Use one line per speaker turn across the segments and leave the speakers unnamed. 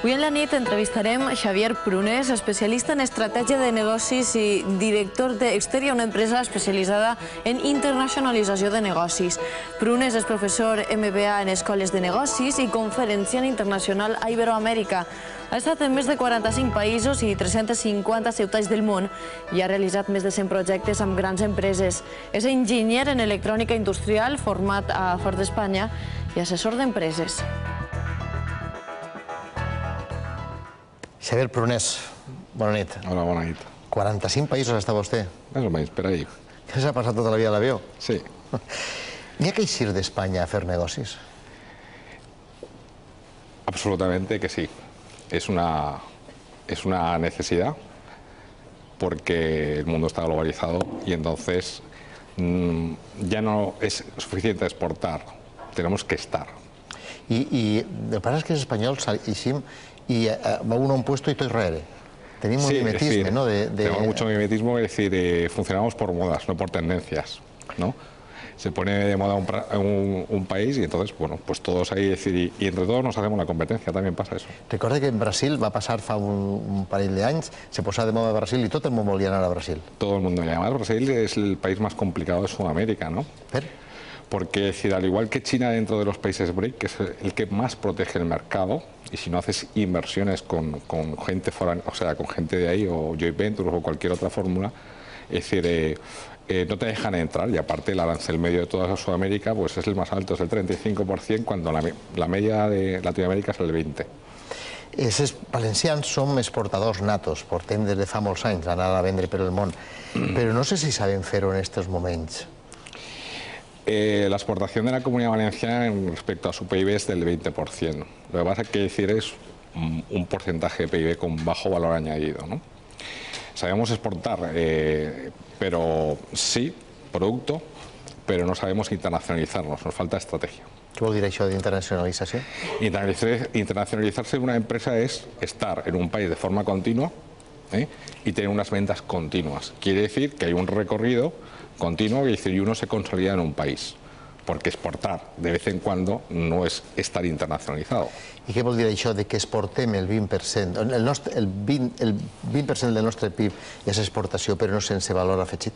Avui en la nit entrevistarem Xavier Prunés, especialista en estratègia de negocis i director d'Exteria, una empresa especialitzada en internacionalització de negocis. Prunés és professor MBA en escoles de negocis i conferenciant internacional a Iberoamèrica. Ha estat en més de 45 països i 350 ciutats del món i ha realitzat més de 100 projectes amb grans empreses. És enginyer en electrònica industrial, format a Ford d'Espanya i assessor d'empreses.
Xavier Prunés, bona nit.
Hola, bona nit.
45 països està vostè.
Més o menys, per ahí.
Ja s'ha passat tota la vida a l'avió?
Sí.
N'hi ha que eixir d'Espanya a fer negocis?
Absolutamente que sí. Es una necesidad porque el mundo está globalizado y entonces ya no es suficiente exportar, tenemos que estar.
I el que passa és que els espanyols eixim y va uno a un puesto y todo es Tenemos un mimetismo, ¿no?
Tenemos mucho mimetismo, es decir, funcionamos por modas, no por tendencias, ¿no? Se pone de moda un país y entonces, bueno, pues todos ahí, decir, y entre todos nos hacemos la competencia, también pasa eso.
Recorda que en Brasil va passar fa un parell d'anys, se posava de moda Brasil y todo el mundo volía a anar a Brasil.
Todo el mundo. Y además Brasil es el país más complicado de Sudamérica, ¿no? Porque, es decir, al igual que China dentro de los países BRIC, que es el que más protege el mercado, y si no haces inversiones con gente foránea, o sea, con gente de ahí, o joint ventures o cualquier otra fórmula, es decir, no te dejan entrar, y aparte el arancel medio de toda Sudamérica pues es el más alto, es el 35%, cuando la media de Latinoamérica es el 20%.
Els valencians som exportadors natos, portem des de fa molts anys anar a vendre per el món, però no sé si sabem fer-ho en aquests moments.
La exportación de la Comunidad Valenciana respecto a su PIB es del 20%. Lo que pasa es que decir es un porcentaje de PIB con bajo valor añadido, ¿no? Sabemos exportar, pero sí, producto, pero no sabemos internacionalizarnos, nos falta estrategia.
Què vol dir això d'internacionalització?
Internacionalizarse de una empresa es estar en un país de forma continua y tener unas ventas continuas. Quiere decir que hay un recorrido continuo y uno se consolida en un país, porque exportar de vez en cuando no es estar internacionalizado.
I què vol dir això de que exportem el 20%? El 20% del nostre PIB és exportació, però no sense valor afegit?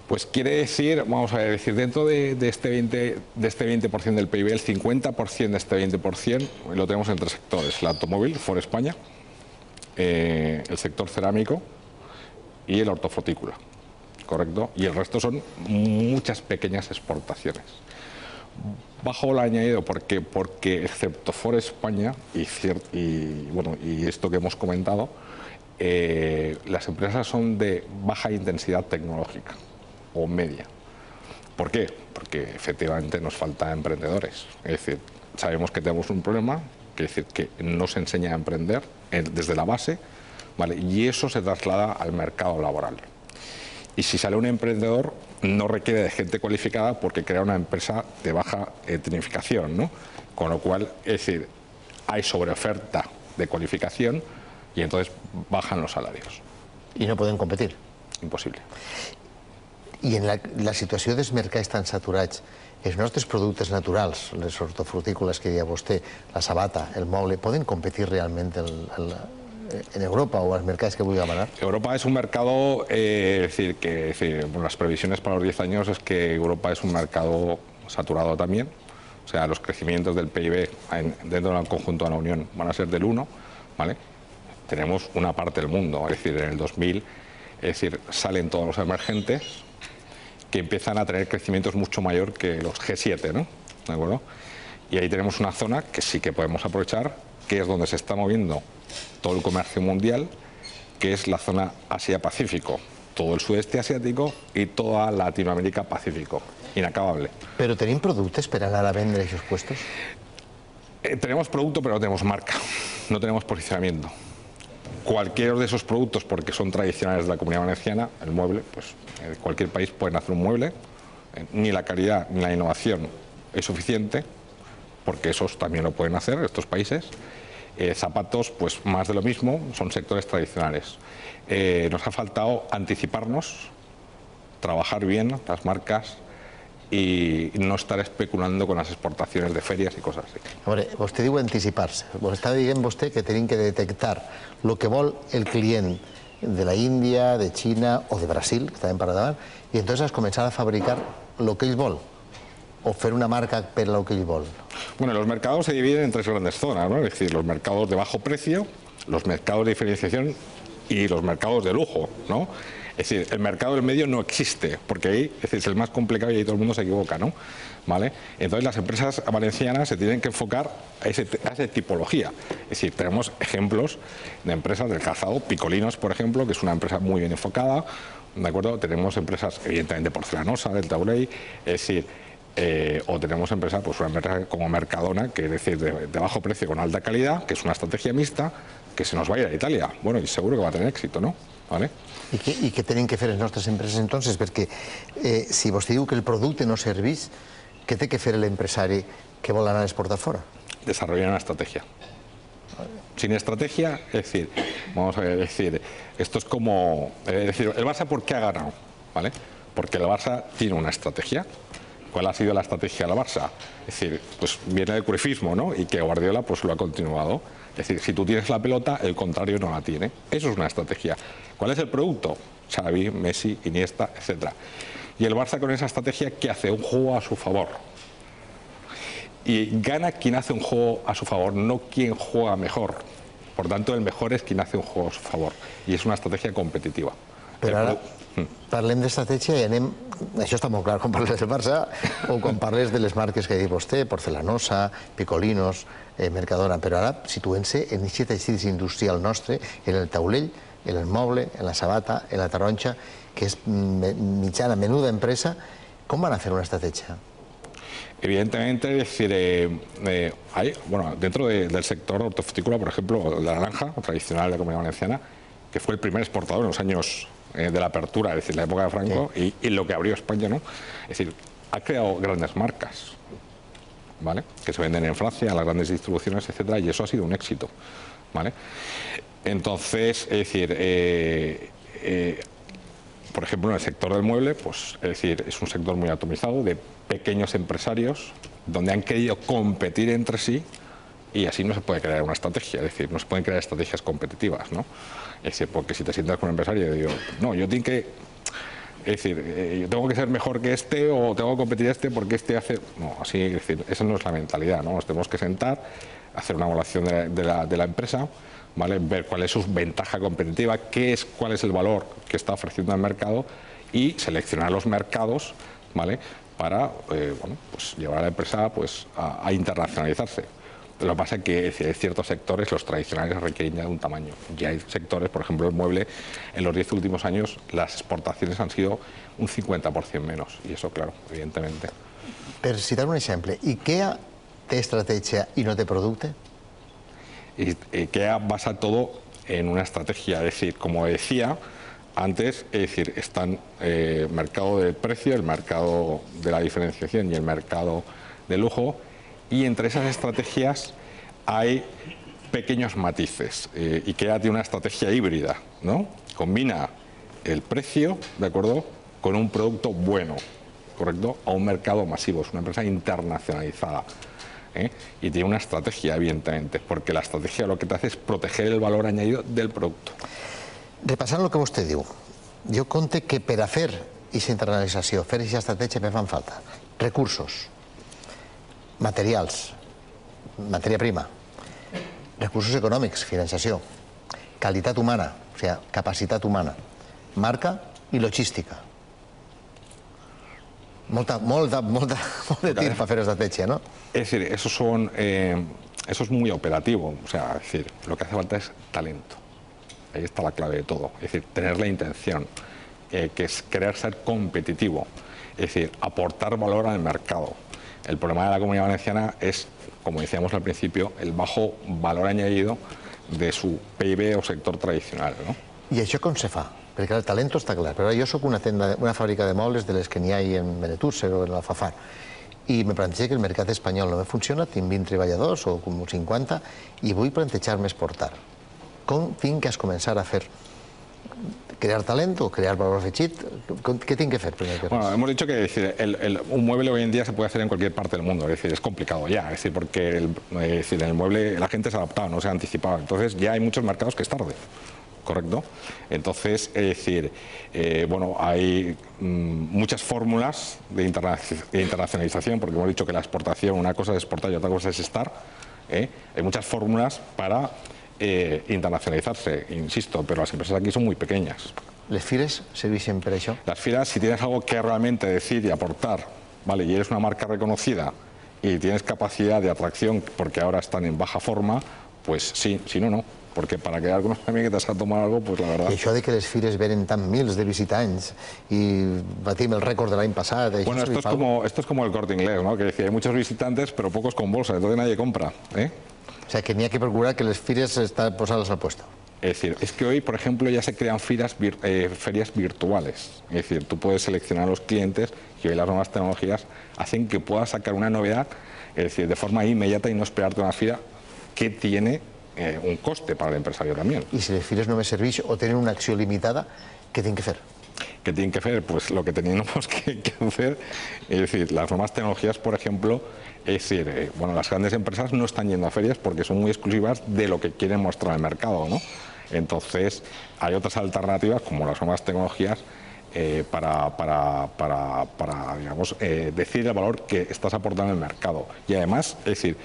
Pues quiere decir, vamos a decir, dentro de este 20% del PIB, el 50% de este 20% lo tenemos en tres sectores: el automóvil, Ford España, el sector cerámico y el hortofrutícola, ¿correcto? Y el resto son muchas pequeñas exportaciones. Bajo el añadido, porque excepto Ford España y esto que hemos comentado, las empresas son de baja intensidad tecnológica o media. ¿Por qué? Porque efectivamente nos falta emprendedores. Es decir, sabemos que tenemos un problema, es decir, que no se enseña a emprender desde la base, ¿vale? Y eso se traslada al mercado laboral. Y si sale un emprendedor, no requiere de gente cualificada porque crea una empresa de baja tecnificación, ¿no? Con lo cual, es decir, hay sobreoferta de cualificación y entonces bajan los salarios.
I no poden competir?
Imposible.
I en la situació dels mercats tan saturats, els nostres productes naturals, les hortofrutícoles que deia vostè, la sabata, el moble, poden competir realment en Europa o als mercats que vulgui demanar?
Europa es un mercado, las previsiones para los 10 años es que Europa es un mercado saturado también. O sea, los crecimientos del PIB dentro del conjunto de la Unión van a ser del 1, ¿vale? Tenemos una parte del mundo, es decir, en el 2000, salen todos los emergentes que empiezan a tener crecimientos mucho mayor que los G7, ¿no? ¿De acuerdo? Y ahí tenemos una zona que sí que podemos aprovechar, que es donde se está moviendo todo el comercio mundial, que es la zona Asia-Pacífico, todo el sudeste asiático y toda Latinoamérica-Pacífico. Inacabable.
¿Pero tenim productes per anar a vendre aquests puestos?
Tenemos producto, pero no tenemos marca, no tenemos posicionamiento. Cualquiera de esos productos, porque son tradicionales de la Comunidad Valenciana, el mueble, pues en cualquier país pueden hacer un mueble, ni la calidad ni la innovación es suficiente, porque esos también lo pueden hacer, estos países. Zapatos, pues más de lo mismo, son sectores tradicionales. Nos ha faltado anticiparnos, trabajar bien las marcas y no estar especulando con las exportaciones de ferias y cosas así.
Veure, vostè diu anticipar-se. Està dient vostè que tenim que detectar el que vol el client de la Índia, de Xina o de Brasil, que estàvem per davant, i entonces començar a fabricar el que ell vol, o fer una marca per lo que ell vol.
Bueno, los mercados se dividen en tres grandes zonas, ¿no? Es decir, los mercados de bajo precio, los mercados de diferenciación y los mercados de lujo, ¿no? Es decir, el mercado del medio no existe, porque ahí es el más complicado y ahí todo el mundo se equivoca, ¿no? ¿Vale? Entonces las empresas valencianas se tienen que enfocar a esa tipología. Es decir, tenemos ejemplos de empresas del calzado, Picolinos, por ejemplo, que es una empresa muy bien enfocada, ¿de acuerdo? Tenemos empresas, evidentemente, porcelanosa, del Tauley, es decir, o tenemos empresas, pues una empresa como Mercadona, que es decir, de bajo precio con alta calidad, que es una estrategia mixta, que se nos va a ir a Italia. Bueno, y seguro que va a tener éxito, ¿no? ¿Vale?
I què tenen que fer les nostres empreses entonces? Perquè si vostè diu que el producte no serveix, què té que fer l'empresari que vol anar a exportar fora?
Desarrollar una estrategia. Sin estrategia, es decir, vamos a decir, esto es como, es decir, el Barça, ¿por qué ha ganado? ¿Vale? Porque el Barça tiene una estrategia. ¿Cuál ha sido la estrategia del Barça? Es decir, pues viene del cruyffismo, ¿no? Y que Guardiola pues lo ha continuado. Es decir, si tú tienes la pelota, el contrario no la tiene. Eso es una estrategia. ¿Cuál es el producto? Xavi, Messi, Iniesta, etc. Y el Barça con esa estrategia, ¿qué hace? Un juego a su favor. Y gana quien hace un juego a su favor, no quien juega mejor. Por tanto, el mejor es quien hace un juego a su favor. Y es una estrategia competitiva.
Però ara parlem d'estratègia i anem... Això està molt clar quan parles del Barça o quan parles de les marques que ha dit vostè, Porcelanosa, Picolinos, Mercadona, però ara situem-se en aquest teixit industrial nostre, en el taulell, en el moble, en la sabata, en la taronja, que és mitjana, menuda empresa. Com van a fer una estratègia?
Evidentemente, es decir, hay, bueno, dentro del sector hortofrutícola, por ejemplo, la naranja tradicional de la Comunidad Valenciana, que fue el primer exportador en los años de la apertura, es decir, la época de Franco, sí, y lo que abrió España, ¿no? Es decir, ha creado grandes marcas, ¿vale? Que se venden en Francia, a las grandes distribuciones, etcétera, y eso ha sido un éxito, ¿vale? Entonces, es decir, por ejemplo, en el sector del mueble, pues, es decir, es un sector muy atomizado de pequeños empresarios donde han querido competir entre sí y así no se puede crear una estrategia, es decir, no se pueden crear estrategias competitivas, ¿no? Es decir, porque si te sientas con un empresario y digo, no, yo tengo que, es decir, yo tengo que ser mejor que este o tengo que competir este porque este hace, no, así, es decir, esa no es la mentalidad, ¿no? Nos tenemos que sentar, hacer una evaluación de la empresa, ¿vale? Ver cuál es su ventaja competitiva, cuál es el valor que está ofreciendo al mercado y seleccionar los mercados, ¿vale? Para bueno, pues llevar a la empresa pues, a internacionalizarse. Lo que pasa es que en ciertos sectores los tradicionales requieren ya de un tamaño. Y hay sectores, por ejemplo el mueble, en los 10 últimos años las exportaciones han sido un 50% menos. Y eso, claro, evidentemente.
Per citar un exemple, IKEA té estratègia i no té producte?
IKEA basa todo en una estrategia. Es decir, como decía antes, es decir, están el mercado del precio, el mercado de la diferenciación y el mercado de lujo. Y entre esas estrategias hay pequeños matices. IKEA tiene una estrategia híbrida, ¿no? Combina el precio, ¿de acuerdo?, con un producto bueno, ¿correcto?, a un mercado masivo. Es una empresa internacionalizada, ¿eh? Y tiene una estrategia, evidentemente, porque la estrategia lo que te hace es proteger el valor añadido del producto.
Repassant el que vostè diu, jo compte que per a fer aquesta internacionalització, fer aquesta estratègia, me fan falta recursos, materials, matèria prima, recursos econòmics, financiació, qualitat humana, o sigui, capacitat humana, marca i logística. Molt de tir per fer estratègia, ¿no?
Es decir, eso es muy operativo. O sea, es decir, lo que hace falta es talento. Ahí está la clave de todo. Es decir, tener la intención, que es querer ser competitivo. Es decir, aportar valor al mercado. El problema de la Comunidad Valenciana es, como decíamos al principio, el bajo valor añadido de su PIB o sector tradicional, ¿no?
I això com se fa? Perquè el talent està clar, però jo soc una fàbrica de mobles de les que n'hi ha en Benetússer o en l'Alfafar i me planteja que el mercat espanyol no me funciona, tinc 20 treballadors o 50 i vull plantejar-me exportar. Com tinc que començar a fer crear talento o crear valor afegit? ¿Qué tienen que hacer primero?
Bueno, hemos dicho que un mueble hoy en día se puede hacer en cualquier parte del mundo, es decir, es complicado ya, es decir, porque en el mueble la gente se ha adaptado, no se ha anticipado, entonces ya hay muchos mercados que es tarde. ¿Correcto? Entonces, es decir, bueno, hay muchas fórmulas de internacionalización, porque hemos dicho que la exportación, una cosa es exportar y otra cosa es estar. Hay muchas fórmulas para internacionalizarse, insisto, pero las empresas aquí son muy pequeñas.
¿Les fires serveixen per això?
Las fires, si tienes algo que realmente decir y aportar, ¿vale? Y eres una marca reconocida y tienes capacidad de atracción, porque ahora están en baja forma, pues sí, si no, no. Porque para que algunos también que te has a tomar algo, pues la verdad...
I això de que les fires venen tan mils de visitants i batim el rècord de l'any passat...
Bueno, esto es como el Corte Inglés, ¿no? Que decía, hay muchos visitantes, pero pocos con bolsa, entonces nadie compra, ¿eh?
O sea, que n'hi ha que procurar que les fires están posades al puesto.
Es decir, es que hoy, por ejemplo, ya se crean ferias virtuales. Es decir, tú puedes seleccionar a los clientes y hoy las nuevas tecnologías hacen que puedas sacar una novedad, es decir, de forma inmediata y no esperarte una fira que tiene un coste para el empresario también.
I si les fires només serveix o tenen una acció limitada, què tenen que fer?
¿Qué tienen que hacer? Pues lo que tenemos que hacer, es decir, las nuevas tecnologías, por ejemplo, es decir, bueno, las grandes empresas no están yendo a ferias porque son muy exclusivas de lo que quieren mostrar al mercado, ¿no? Entonces, hay otras alternativas, como las nuevas tecnologías, para digamos, decir el valor que estás aportando al mercado. Y además, es decir,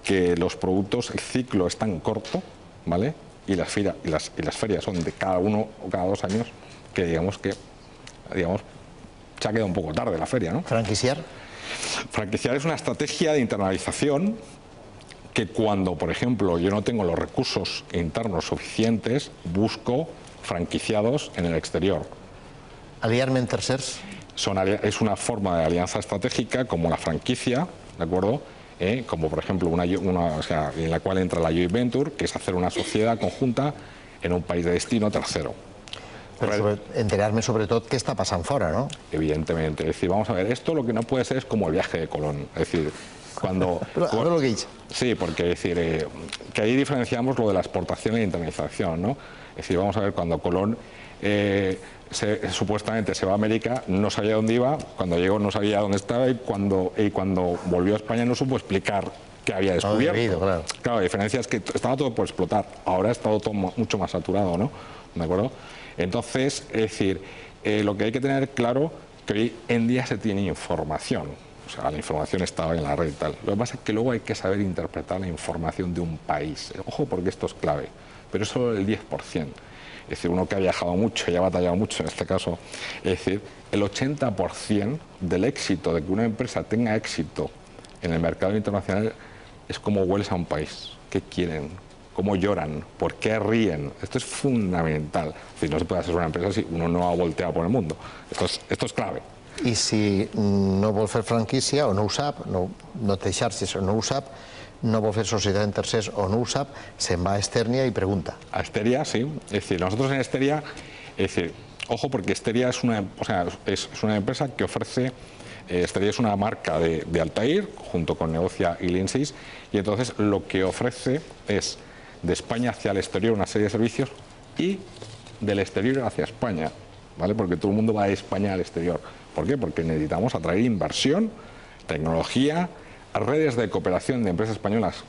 que los productos, el ciclo es tan corto, ¿vale? Y las ferias son de cada uno o cada 2 años, que digamos se ha quedado un poco tarde la feria, ¿no?
¿Franquiciar?
Franquiciar es una estrategia de internalización que cuando, por ejemplo, yo no tengo los recursos internos suficientes, busco franquiciados en el exterior.
¿Aliar-me en tercers?
Es una forma de alianza estratégica como la franquicia, ¿de acuerdo? Como por ejemplo o sea, en la cual entra la joint venture, que es hacer una sociedad conjunta en un país de destino tercero.
Pero enterarme sobre todo qué está pasando fuera, ¿no?
Evidentemente, es decir, vamos a ver, esto lo que no puede ser es como el viaje de Colón, es decir, cuando...
Pero ahora lo que dice.
Sí, porque es decir, que ahí diferenciamos lo de la exportación y la internalización, ¿no? Es decir, vamos a ver, cuando Colón supuestamente se va a América, no sabía dónde iba, cuando llegó no sabía dónde estaba y cuando volvió a España no supo explicar qué había descubierto.
Claro.
Claro, la diferencia es que estaba todo por explotar, ahora está todo mucho más saturado, ¿no? ¿De acuerdo? Entonces, es decir, lo que hay que tener claro que hoy en día se tiene información, o sea, la información está en la red y tal. Lo que pasa es que luego hay que saber interpretar la información de un país. Ojo, porque esto es clave, pero es solo el 10%. Es decir, uno que ha viajado mucho y ha batallado mucho en este caso, es decir, el 80% del éxito, de que una empresa tenga éxito en el mercado internacional, es cómo hueles a un país, qué quieren, cómo lloran, por qué ríen. Esto es fundamental. Es decir, no se puede hacer una empresa si uno no ha volteado por el mundo. Esto es clave.
I si no vol fer franquícia o no ho sap, no té xarxes o no ho sap, no vol fer societat en tercers o no ho sap, se'n va a Esternia y pregunta.
A Esteria, sí. Es decir, nosotros en Esteria, es decir, ojo, porque Esteria es una empresa que ofrece, Esteria es una marca de Altair, junto con Negocia y Linksys, y entonces lo que ofrece es de España hacia el exterior una serie de servicios y del exterior hacia España, ¿vale? Porque todo el mundo va de España al exterior. ¿Por qué? Porque necesitamos atraer inversión, tecnología, redes de cooperación de empresas españolas,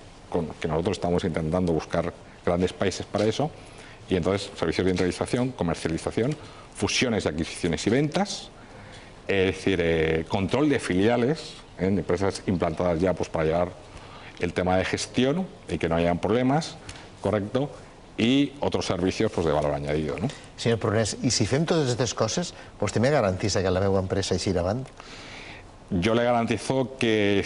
que nosotros estamos intentando buscar grandes países para eso, y entonces servicios de internalización, comercialización, fusiones y adquisiciones y ventas, es decir, control de filiales en empresas implantadas ya pues para llevar el tema de gestión y que no hayan problemas, correcto, y otros servicios pues, de valor añadido, ¿no?
Senyor Prunés, i si fem totes aquestes coses, vostè me garantitza que la meva empresa eixirà avant?
Yo le garantizo que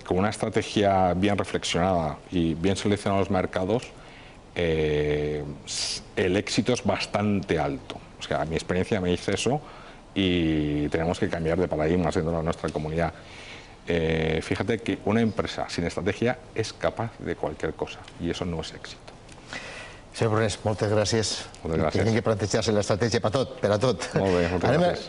con una estrategia bien reflexionada y bien seleccionados los mercados, el éxito es bastante alto. O sea, mi experiencia me dice eso y tenemos que cambiar de paradigmas dentro de nuestra comunidad. Fíjate que una empresa sin estrategia es capaz de cualquier cosa y eso no es éxito.
Senyor Prunés, moltes gràcies.
Moltes gràcies.
Tenen que plantejar-se l'estratègia per a tot.
Molt bé, moltes gràcies.